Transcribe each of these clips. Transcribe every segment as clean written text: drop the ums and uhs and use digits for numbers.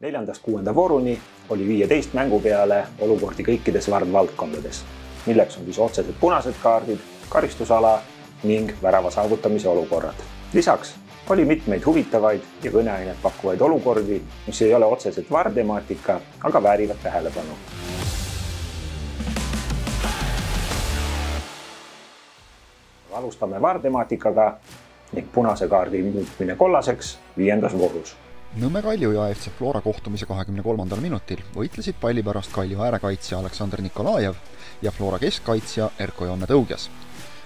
Neljandast 6. vooruni oli 15 mängu peale olukordi kõikides valdkondades, milleks on siis otsesed punased kaardid, karistusala ning värava saavutamise olukorrad. Lisaks oli mitmeid huvitavaid ja kõneainet pakkuvaid olukordi, mis ei ole otseselt VAR-temaatika, aga väärivad tähelepanu. Alustame VAR-temaatikaga ning punase kaardi muutmine kollaseks 5. voorus. Nõmme Kalju ja FC Flora kohtumise 23. minutil võitlesid palli pärast Kalju äärekaitsja Aleksandr Nikolajev ja Flora keskkaitsja Erko Jonne Tõuges.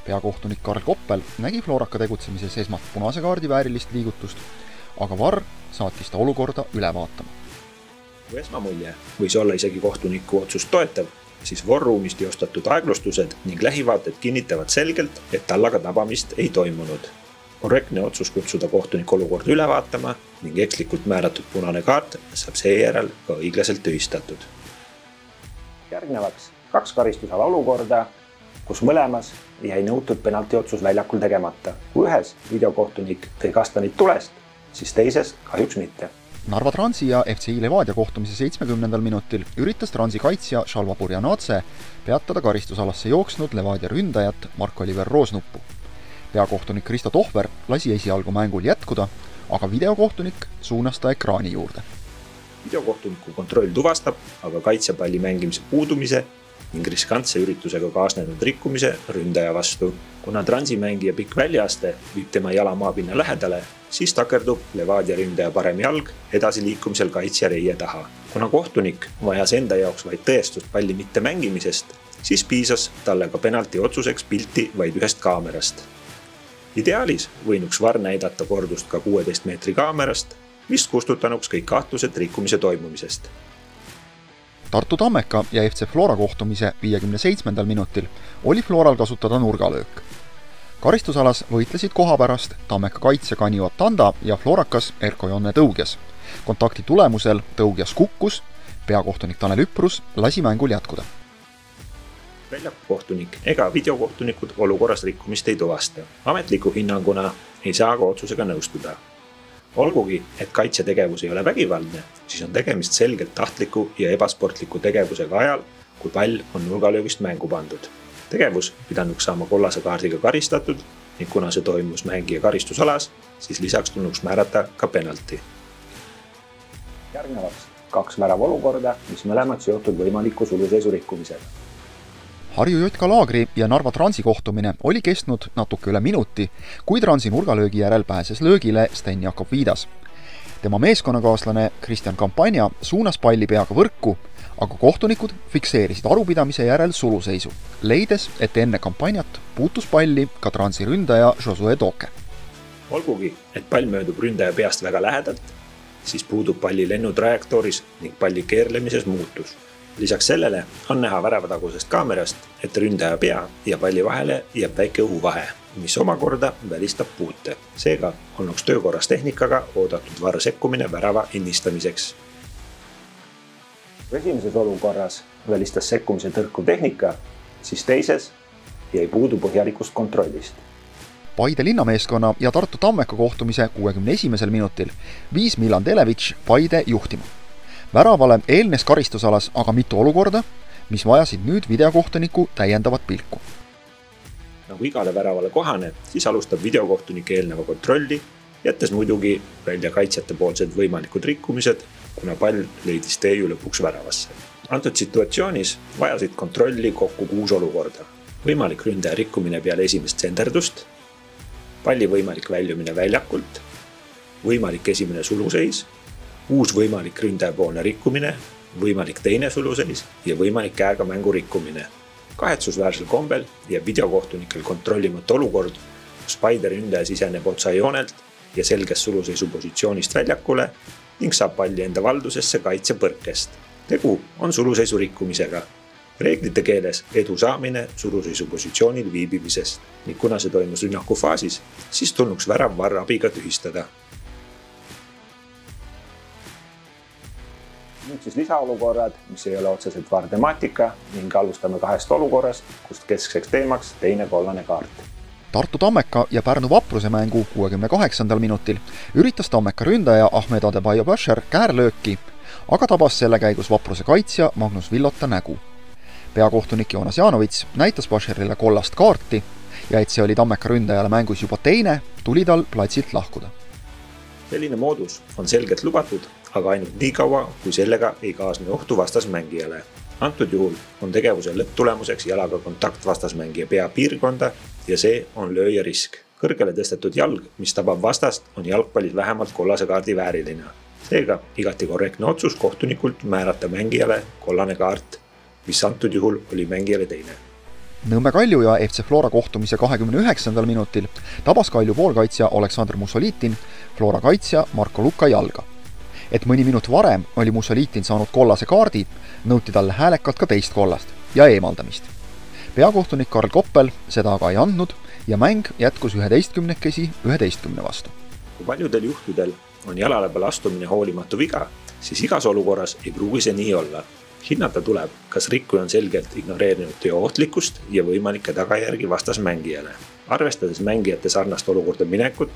Peakohtunik Karl Koppel nägi Floraka tegutsemises esmalt punase kaardi väärilist liigutust, aga VAR saatis ta olukorda üle vaatama. Kui esmamulje võis olla isegi kohtuniku otsust toetav, siis VAR-ruumis teostatud aeglustused ning lähivaated kinnitavad selgelt, et tallaga tabamist ei toimunud. Korrektne otsus kutsuda kohtunik olukorda üle vaatama ning ekslikult määratud punane kaart saab seejärel ka õiglaselt tühistatud. Järgnevaks 2 karistusala olukorda, kus mõlemas jäi nõutud penalti otsus väljakul tegemata. Kui ühes videokohtunik tõi kastanid tulest, siis teises kahjuks mitte. Narva Transi ja FCI Levadia kohtumise 70. minutil üritas Transi kaitsja Šalva Burjanatse peatada karistusalasse jooksnud Levadia ründajat Mark-Oliver Roosnuppu. Peakohtunik Kristo Tohver lasi esialgu mängul jätkuda, aga videokohtunik suunas ta ekraani juurde. Videokohtuniku kontroll tuvastab aga kaitsepalli mängimise puudumise ning riskantse üritusega kaasnenud rikkumise ründaja vastu. Kuna Transi mängija pikk väljaaste viib tema jala maapinna lähedale, siis takerdub Levadia ründaja parem jalg edasi liikumisel kaitsja reie taha. Kuna kohtunik vajas enda jaoks vaid tõestust palli mitte mängimisest, siis piisas talle ka penalti otsuseks pilti vaid ühest kaamerast. Ideaalis võinuks VAR näidata kordust ka 16 meetri kaamerast, mis kustutanuks kõik kahtlused rikkumise toimumisest. Tartu Tammeka ja FC Flora kohtumise 57. minutil oli Floral kasutada nurgalöök. Karistusalas võitlesid koha pärast Tammeka kaitsja Kanio Tanda ja Florakas Erko Jonne Tõuges. Kontakti tulemusel Tõuges kukkus, peakohtunik Tanel Üprus lasi mängul jätkuda. Väljakukohtunik ega videokohtunikud olukorras rikkumist ei tuvasta. Ametliku hinnanguna ei saa aga otsusega nõustuda. Olgugi, et kaitse tegevus ei ole vägivaldne, siis on tegemist selgelt tahtliku ja ebasportliku tegevusega ajal, kui pall on nurgalöögist mängu pandud. Tegevus pidanuks saama kollase kaardiga karistatud ning kuna see toimus mängija karistusalas, siis lisaks tulnuks määrata ka penalti. Järgnevaks 2 värava olukorda, mis mõlemad seotud võimaliku suluseisu rikkumisega. Harju Jotka Laagri ja Narva Transi kohtumine oli kestnud natuke üle minuti, kui Transi nurgalöögi järel pääses löögile Sten Jakob Viidas. Tema meeskonnakaaslane Kristjan Kampanja suunas palli peaga võrku, aga kohtunikud fikseerisid arupidamise järel suluseisu, leides, et enne Kampanjat puutus palli ka Transi ründaja Josué Toke. Olgugi, et pall möödub ründaja peast väga lähedalt, siis puudub palli lennutrajektooris ning palli keerlemises muutus. Lisaks sellele on näha väravatagusest kaamerast, et ründaja pea ja palli vahele jääb väike õhuvahe, mis omakorda välistab puute. Seega olnuks töökorras tehnikaga oodatud VAR sekkumine värava innistamiseks. Esimeses olukorras välistas sekkumise tõrkuv tehnika, siis teises jäi puudu põhjalikust kontrollist. Paide linnameeskonna ja Tartu Tammeka kohtumise 61. minutil viis Milan Delevitš Paide juhtima. Väravale eelnes karistusalas aga mitu olukorda, mis vajasid nüüd videokohtuniku täiendavat pilku. Nagu igale väravale kohane, siis alustab videokohtunik eelneva kontrolli, jättes muidugi välja kaitsjate poolsed võimalikud rikkumised, kuna pall leidis tee lõpuks väravasse. Antud situatsioonis vajasid kontrolli kokku 6 olukorda. Võimalik ründaja rikkumine peale esimest senderdust, palli võimalik väljumine väljakult, võimalik esimene suluseis, uus võimalik ründajapoolne rikkumine, võimalik teine suluseis ja võimalik käega mängu rikkumine. Kahetsusväärsel kombel jääb videokohtunikel kontrollimata olukord, kus Paide ründaja siseneb otsajoonelt ja selges suluseisu positsioonist väljakule ning saab palli enda valdusesse kaitse põrkest. Tegu on suluseisu rikkumisega. Reeglite keeles edu saamine suluseisu positsioonil viibimisest ning kuna see toimus rünnaku faasis, siis tulnuks värav VAR abiga tühistada. Nüüd siis lisaolukorrad, mis ei ole otseselt VAR-temaatika ning alustame 2 olukorrast, kust keskseks teemaks teine kollane kaart. Tartu Tammeka ja Pärnu Vapruse mängu 68. minutil üritas Tammeka ründaja Ahmed Adebayo Basher käärlööki, aga tabas selle käigus Vapruse kaitsja Magnus Villota nägu. Peakohtunik Joonas Jaanovits näitas Bascherile kollast kaarti ja et see oli Tammeka ründajale mängus juba teine, tuli tal platsilt lahkuda. Selline moodus on selgelt lubatud, aga ainult nii kaua, kui sellega ei kaasne ohtu vastasmängijale. Antud juhul on tegevuse lõpptulemuseks jalaga kontakt vastasmängija peapiirkonda ja see on lööja risk. Kõrgele tõstetud jalg, mis tabab vastast, on jalgpallis vähemalt kollase kaardi vääriline. Seega igati korrektne otsus kohtunikult määrata mängijale kollane kaart, mis antud juhul oli mängijale teine. Nõmme Kalju ja FC Flora kohtumise 29. minutil tabas Kalju poolkaitsja Aleksandr Mussolitin Flora kaitsja Marko Luka jalga. Et mõni minut varem oli Mussolitin saanud kollase kaardi, nõuti talle häälekalt ka teist kollast ja eemaldamist. Peakohtunik Karl Koppel seda aga ei andnud ja mäng jätkus 11 vastu. Kui paljudel juhtudel on jalale peal astumine hoolimatu viga, siis igas olukorras ei pruugi see nii olla. Hinnata tuleb, kas rikkuja on selgelt ignoreerinud teo ohtlikkust ja võimalikke tagajärgi vastasmängijale. Arvestades mängijate sarnast olukorda minekut,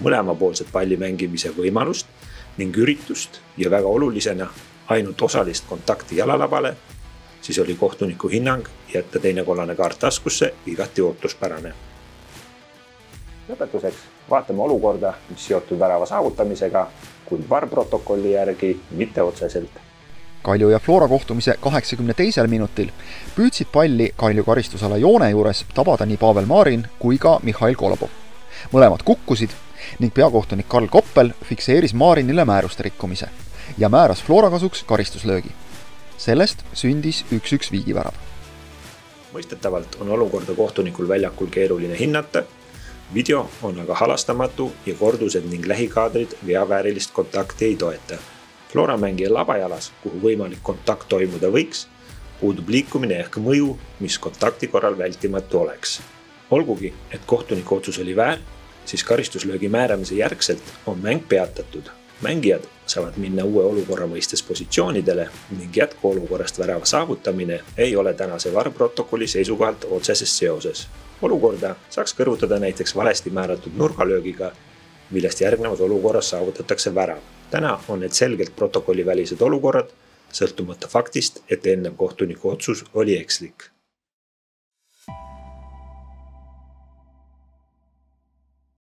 mõlemapoolset palli mängimise võimalust ning üritust ja väga olulisena ainult osalist kontakti jalalabale, siis oli kohtuniku hinnang jätta teine kollane kaart taskusse igati ootuspärane. Lõpetuseks vaatame olukorda, mis seotud värava saavutamisega, kuid VAR-protokolli järgi mitte otseselt. Kalju ja Flora kohtumise 82. minutil püüdsid palli Kalju karistusala joone juures tabada nii Pavel Marin kui ka Mihhail Kolobov. Mõlemad kukkusid ning peakohtunik Karl Koppel fikseeris Marinile määruste rikkumise ja määras Flora kasuks karistuslöögi. Sellest sündis 1-1 viigivärav. Mõistetavalt on olukorda kohtunikul väljakul keeruline hinnata, video on aga halastamatu ja kordused ning lähikaadrid veaväärilist kontakti ei toeta. Flora mängija labajalas, kuhu võimalik kontakt toimuda võiks, puudub liikumine ehk mõju, mis kontakti korral vältimatu oleks. Olgugi, et kohtuniku otsus oli väär, siis karistuslöögi määramise järgselt on mäng peatatud. Mängijad saavad minna uue olukorra mõistes positsioonidele ning jätkuolukorrast värava saavutamine ei ole tänase VAR-protokolli seisukohalt otseses seoses. Olukorda saaks kõrvutada näiteks valesti määratud nurgalöögiga, millest järgnevas olukorras saavutatakse värav. Täna on need selgelt protokolli välised olukorrad, sõltumata faktist, et ennem kohtuniku otsus oli ekslik.